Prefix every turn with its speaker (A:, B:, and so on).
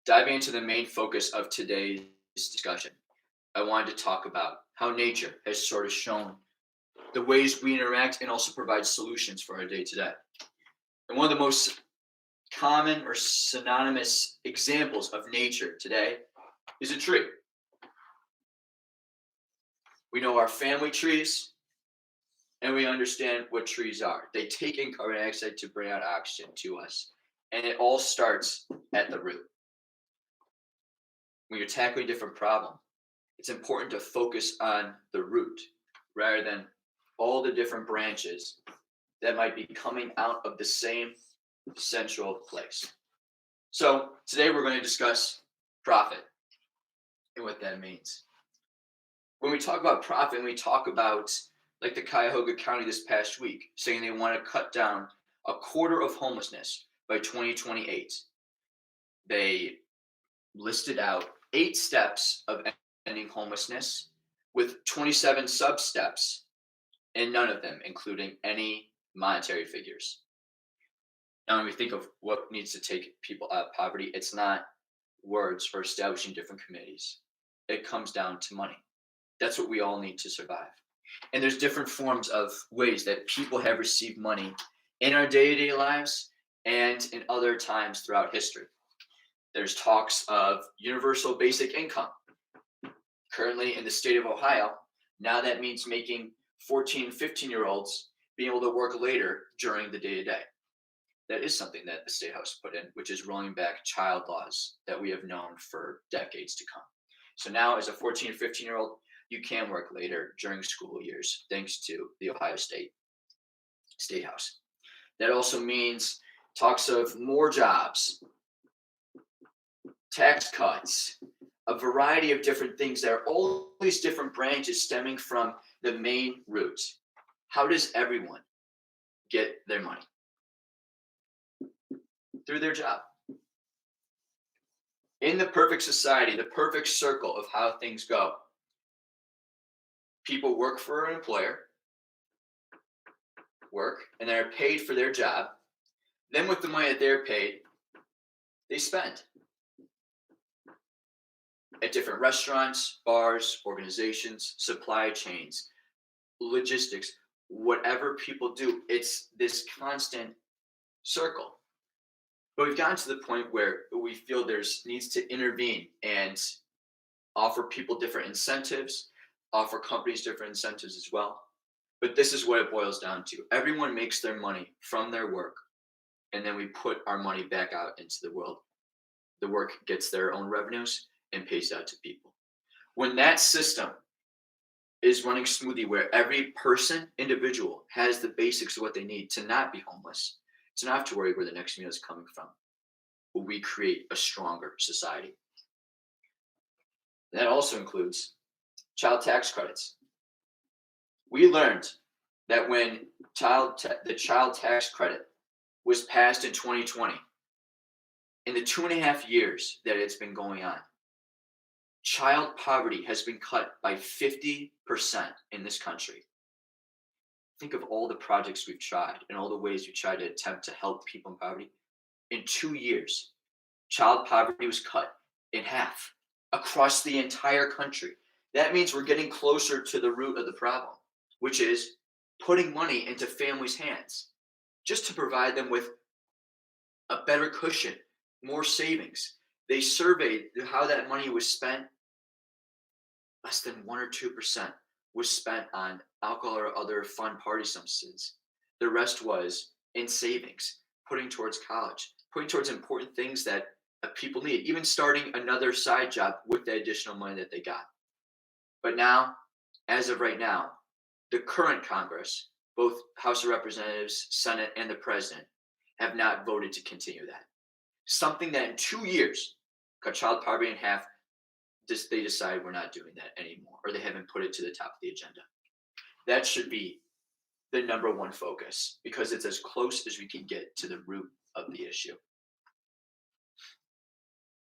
A: Diving into the main focus of today's discussion, I wanted to talk about how nature has sort of shown the ways we interact and also provide solutions for our day to day. And one of the most common or synonymous examples of nature today is a tree. We know our family trees and we understand what trees are. They take in carbon dioxide to bring out oxygen to us. And it all starts at the root. When you're tackling a different problem, it's important to focus on the root rather than all the different branches that might be coming out of the same central place. So today we're going to discuss profit and what that means. When we talk about profit, and we talk about like the Cuyahoga County this past week, saying they want to cut down a quarter of homelessness by 2028. They listed out 8 steps of ending homelessness with 27 sub steps, and none of them including any monetary figures. Now, when we think of what needs to take people out of poverty, it's not words or establishing different committees. It comes down to money. That's what we all need to survive. And there's different forms of ways that people have received money in our day-to-day lives and in other times throughout history. There's talks of universal basic income. Currently in the state of Ohio, now that means making 14, 15-year-olds being able to work later during the day-to-day. That is something that the State House put in, which is rolling back child laws that we have known for decades to come. So now as a 14 or 15-year-old, you can work later during school years, thanks to the Ohio State House. That also means talks of more jobs, tax cuts, a variety of different things. There are all these different branches stemming from the main root. How does everyone get their money? Through their job. In the perfect society, the perfect circle of how things go, people work for an employer, and they're paid for their job. Then with the money that they're paid, they spend at different restaurants, bars, organizations, supply chains, logistics, whatever people do. It's this constant circle. But we've gotten to the point where we feel there's needs to intervene and offer people different incentives, offer companies different incentives as well. But this is what it boils down to. Everyone makes their money from their work, and then we put our money back out into the world. The work gets their own revenues and pays out to people. When that system is running smoothly, where every person, individual, has the basics of what they need to not be homeless, to not have to worry where the next meal is coming from, will we create a stronger society? That also includes child tax credits. We learned that when the child tax credit was passed in 2020, in the 2.5 years that it's been going on, child poverty has been cut by 50% in this country. Think of all the projects we've tried and all the ways we tried to attempt to help people in poverty. In 2 years, child poverty was cut in half across the entire country. That means we're getting closer to the root of the problem, which is putting money into families' hands just to provide them with a better cushion, more savings. They surveyed how that money was spent. Less than 1 or 2% was spent on alcohol or other fun party substances. The rest was in savings, putting towards college, putting towards important things that people need, even starting another side job with the additional money that they got. But now, as of right now, the current Congress, both House of Representatives, Senate, and the President, have not voted to continue that. Something that in 2 years cut child poverty in half, they decide we're not doing that anymore, or they haven't put it to the top of the agenda. That should be the number one focus because it's as close as we can get to the root of the issue.